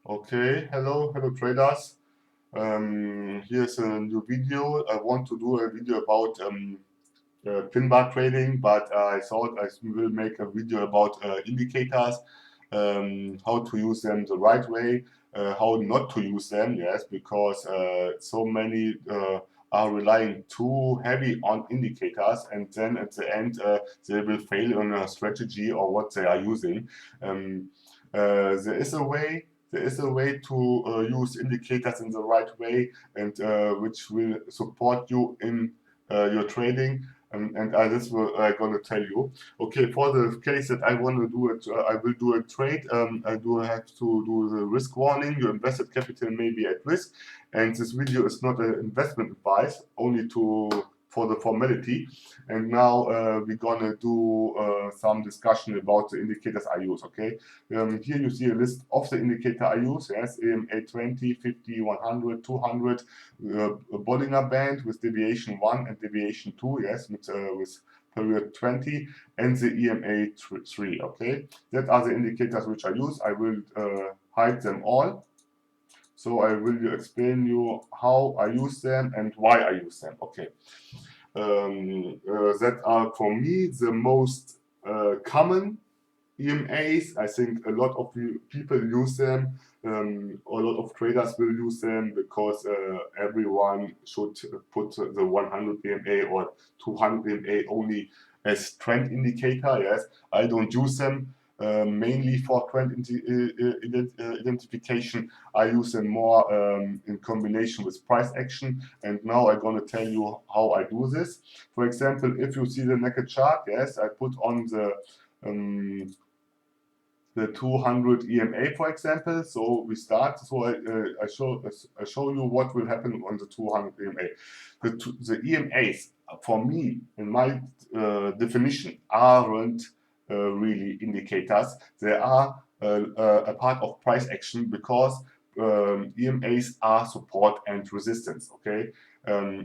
Okay, hello traders. Here's a new video. I want to do a video about pin bar trading, but I thought I will make a video about indicators, how to use them the right way, how not to use them, yes, because so many are relying too heavy on indicators, and then at the end they will fail on a strategy or what they are using. There is a way. There is a way to use indicators in the right way, and which will support you in your trading. And this will I'm gonna tell you. Okay, for the case that I want to do it, I will do a trade. I do have to do the risk warning. Your invested capital may be at risk, and this video is not an investment advice, only for the formality. And now we're gonna do some discussion about the indicators I use. Okay, here you see a list of the indicator I use. Yes, EMA 20, 50, 100, 200, Bollinger Band with deviation 1 and deviation 2. Yes, with period 20, and the EMA 3. Okay, that are the indicators which I use. I will hide them all. So I will explain you how I use them and why I use them. Okay, that are for me the most common EMAs. I think a lot of people use them. A lot of traders will use them because everyone should put the 100 EMA or 200 EMA only as trend indicator. Yes, I don't use them mainly for trend identification. I use them more in combination with price action. And now I'm going to tell you how I do this. For example, if you see the naked chart, yes, I put on the 200 EMA, for example. So we start. So I show you what will happen on the 200 EMA. The EMAs, for me, in my definition, aren't really indicators. They are a part of price action because EMAs are support and resistance. Okay.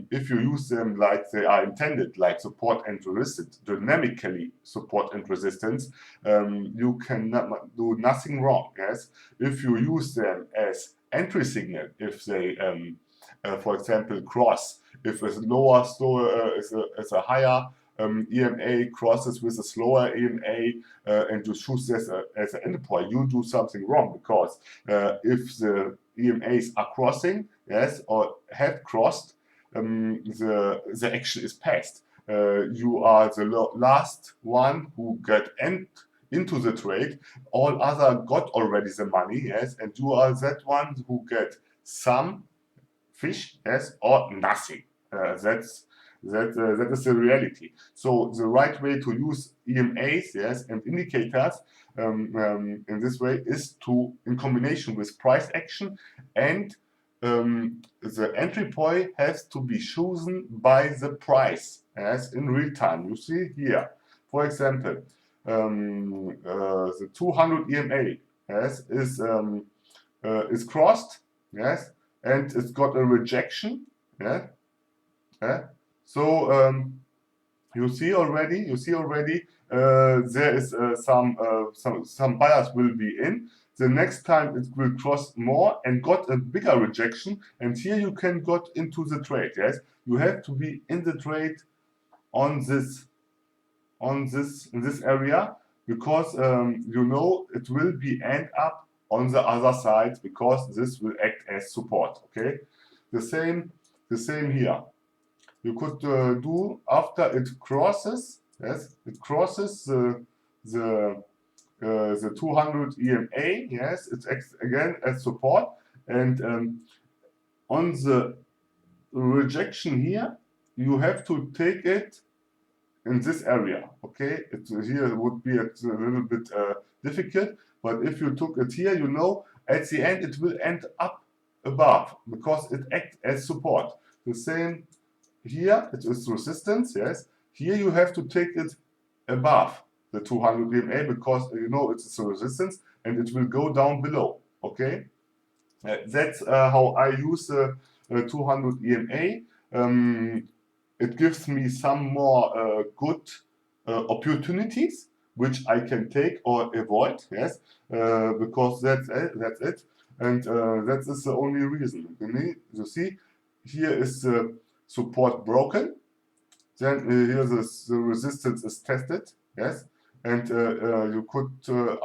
If you use them like they are intended, like support and resistance, dynamically support and resistance, you cannot do nothing wrong. Yes, if you use them as entry signal, if they, for example, cross, if a lower is a higher EMA crosses with a slower EMA, and you choose this as an endpoint, you do something wrong because if the EMAs are crossing, yes, or have crossed, the action is passed. You are the last one who got into the trade. All other got already the money, yes, and you are that one who get some fish, yes, or nothing. That is the reality. So the right way to use EMAs, yes, and indicators in this way is to, in combination with price action, and the entry point has to be chosen by the price, as in real time. You see here, for example, the 200 EMA, yes, is crossed, yes, and it's got a rejection, yeah. So you see already, there is some buyers will be in. The next time it will cross more and got a bigger rejection, and here you can got into the trade. Yes, you have to be in the trade in this area, because you know it will be end up on the other side, because this will act as support. Okay, the same here. You could do after it crosses. Yes, it crosses the 200 EMA. Yes, it acts again as support, and on the rejection here, you have to take it in this area. Okay, here would be a little bit difficult, but if you took it here, you know, at the end it will end up above, because it acts as support. The same here, it is resistance. Yes, here you have to take it above the 200 EMA, because you know it's a resistance and it will go down below. Okay, that's how I use 200 EMA. It gives me some more good opportunities, which I can take or avoid, yes, because that's it, and that is the only reason. You see, here is the support broken, then here the resistance is tested, yes, and you could,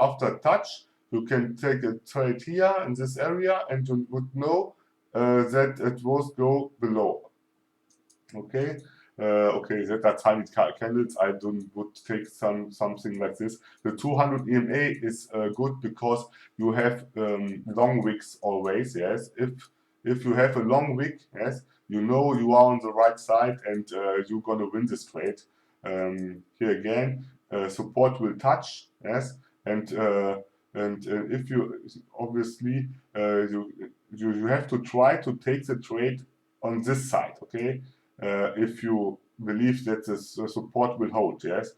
after touch, you can take a trade here in this area, and you would know that it will go below. Okay, okay, that are tiny candles. I would take something like this. The 200 EMA is good because you have long wicks always. Yes, if you have a long wick, yes, you know you are on the right side and you're gonna win this trade. Here again, support will touch. Yes, and if you obviously you have to try to take the trade on this side. Okay. If you believe that the support will hold, yes.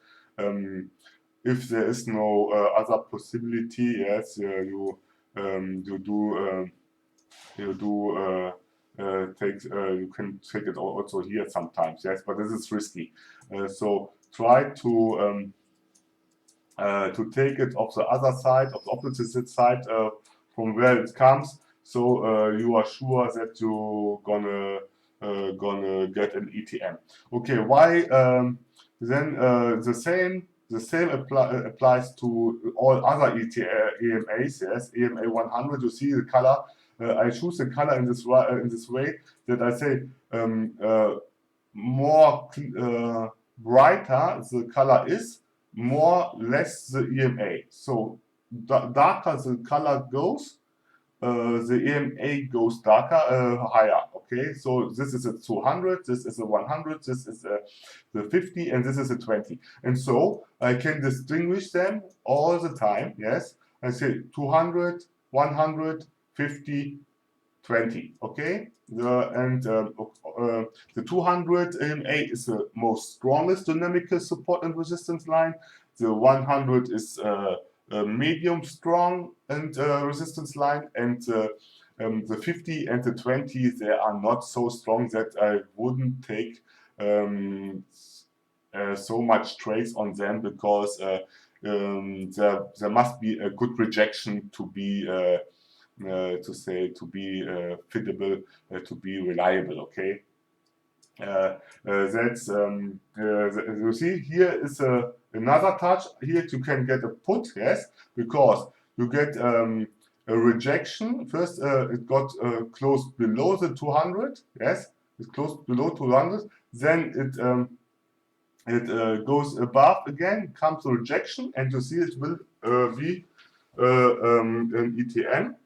If there is no other possibility, yes, you can take it also here sometimes, yes, but this is risky. So try to take it off the other side, of the opposite side from where it comes, so you are sure that you're gonna get an ETM. Okay, why then the same applies to all other EMAs. Yes, EMA 100. You see the color. I choose the color in this way that I say more brighter the color is, more less the EMA. So darker the color goes, the EMA goes darker, higher. Okay, so this is a 200, this is a 100, this is the 50, and this is a 20. And so I can distinguish them all the time. Yes, I say 200, 100, 50, 20. Okay, the 200 EMA is the most strongest dynamical support and resistance line. The 100 is medium strong and resistance line, and the 50 and the 20, they are not so strong that I wouldn't take so much trades on them, because there must be a good rejection to be fittable, to be reliable. Okay. That's you see here is another touch. Here you can get a put, yes, because you get a rejection. First it got closed below the 200, yes, it's closed below 200, then it goes above again, comes to rejection, and you see it will be an ETN.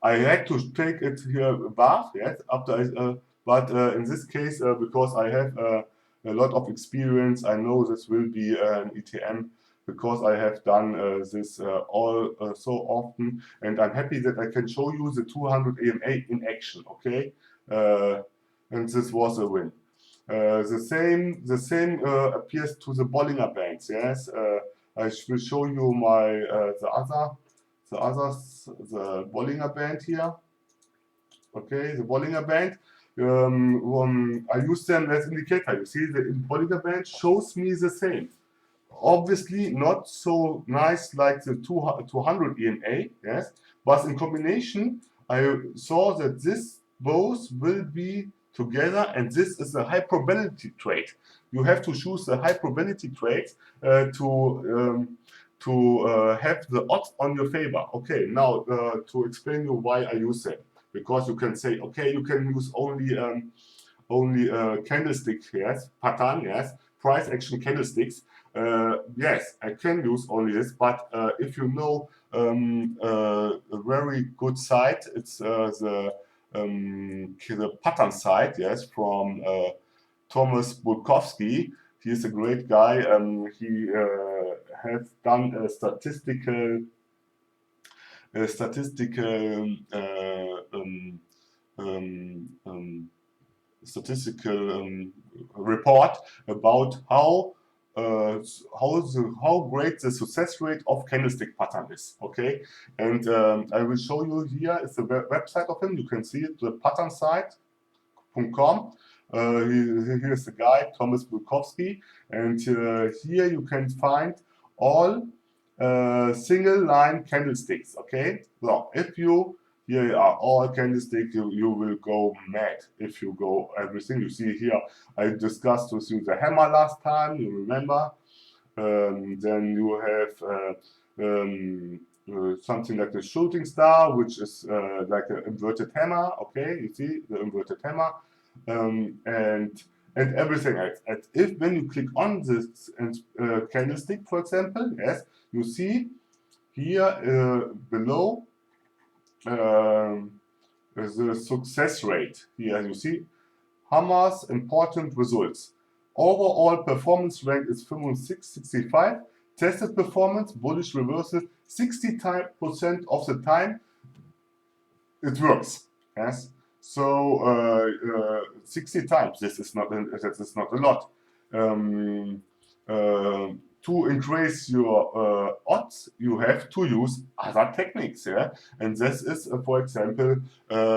I had to take it here above, yes, after but in this case, because I have a lot of experience, I know this will be an ETM, because I have done this so often, and I'm happy that I can show you the 200 EMA in action. Okay, and this was a win. The same appears to the Bollinger Bands. Yes, I will show you my the Bollinger Band here. Okay, the Bollinger Band. I use them as indicator. You see, the Bollinger Band shows me the same. Obviously, not so nice like the 200 EMA, yes, but in combination, I saw that this both will be together, and this is a high probability trade. You have to choose the high probability trades to have the odds on your favor. Okay, now to explain you why I use them, because you can say, okay, you can use only candlestick, yes, pattern, yes, price action candlesticks. Yes, I can use only this, but if you know a very good site, it's the pattern site, yes, from Thomas Bulkowski. He is a great guy. He has done a statistical report about how great the success rate of candlestick pattern is. Okay, and I will show you here. It's the website of him. You can see it, the pattern site.com. Here's the guy, Thomas Bulkowski, and here you can find all single line candlesticks. Okay, so if you here are all candlesticks, you will go mad if you go everything. You see here, I discussed with you the hammer last time, you remember. Then you have something like the shooting star, which is like an inverted hammer. Okay, you see the inverted hammer, and everything else. And if when you click on this candlestick, for example, yes, you see here below the success rate. Here you see Hammer's important results. Overall performance rank is 65. Tested performance, bullish reversal, 60% of the time it works. Yes. So 60 times. This is not a lot. To increase your odds, you have to use other techniques. Yeah, and this is, for example,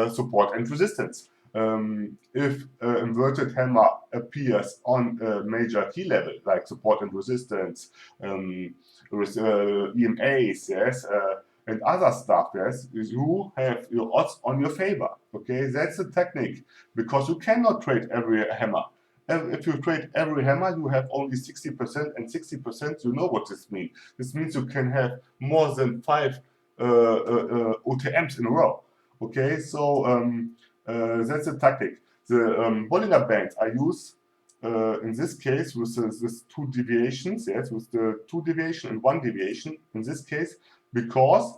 support and resistance. If inverted hammer appears on a major key level, like support and resistance, EMAs, yes, and other stuff, yes, you have your odds on your favor. Okay, that's a technique, because you cannot trade every hammer. If you trade every hammer, you have only 60%, and 60%, you know what this means. This means you can have more than 5 OTMs in a row. Okay, so that's a tactic. The Bollinger Bands I use in this case with this 2 deviations, yes, with the 2 deviation and 1 deviation in this case, because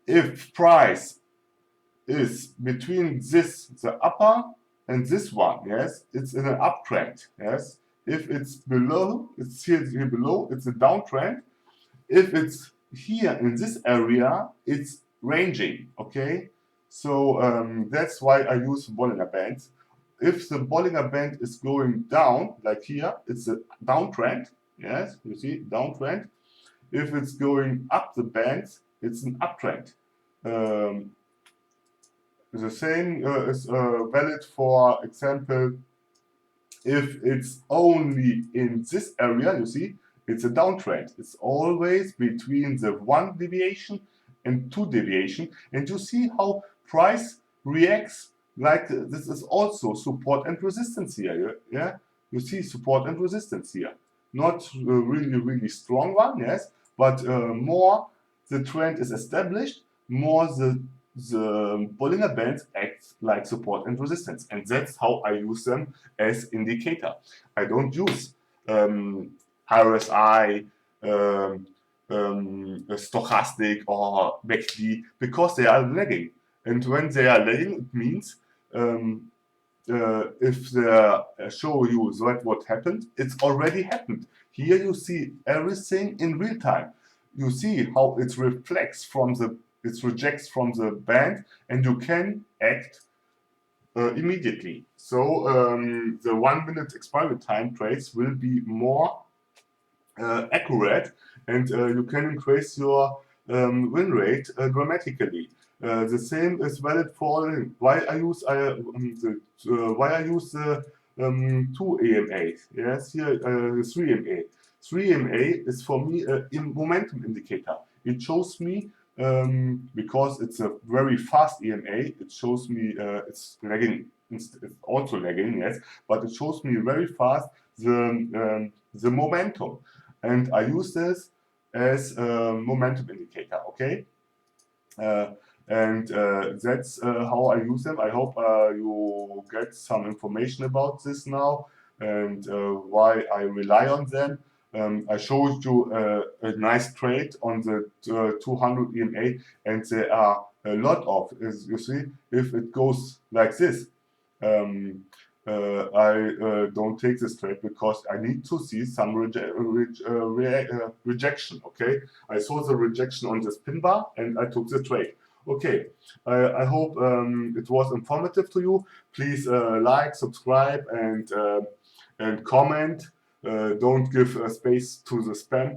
if price is between this, the upper, and this one, yes, it's in an uptrend, yes. If it's below, it's here below, it's a downtrend. If it's here in this area, it's ranging, okay. So that's why I use Bollinger Bands. If the Bollinger Band is going down, like here, it's a downtrend, yes, you see, downtrend. If it's going up the bands, it's an uptrend. The same is valid, for example, if it's only in this area, you see, it's a downtrend. It's always between the 1 deviation and 2 deviation, and you see how price reacts. Like this is also support and resistance here. Yeah, you see support and resistance here. Not really strong one, yes, but more the trend is established, more the Bollinger Bands act like support and resistance, and that's how I use them as indicator. I don't use RSI, stochastic or BOTT, because they are lagging. And when they are lagging, it means if they show you what happened, it's already happened. Here you see everything in real time. You see how it reflects from the, it rejects from the band, and you can act immediately. So the 1 minute expiry time trades will be more accurate, and you can increase your win rate dramatically. The same is valid for why I use the 2 EMAs. Yes, here 3 EMA. 3 EMA is for me a momentum indicator. It shows me because it's a very fast EMA. It shows me it's lagging. It's also lagging, yes, but it shows me very fast the momentum, and I use this as a momentum indicator. Okay. And that's how I use them. I hope you get some information about this now, and why I rely on them. I showed you a nice trade on the 200 EMA, and there are a lot of, as you see, if it goes like this, I don't take this trade because I need to see some rejection. Okay, I saw the rejection on this pin bar and I took the trade. Okay, I hope it was informative to you. Please like, subscribe, and comment. Don't give space to the spam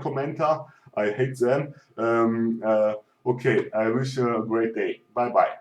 commenter. I hate them. Okay, I wish you a great day. Bye bye.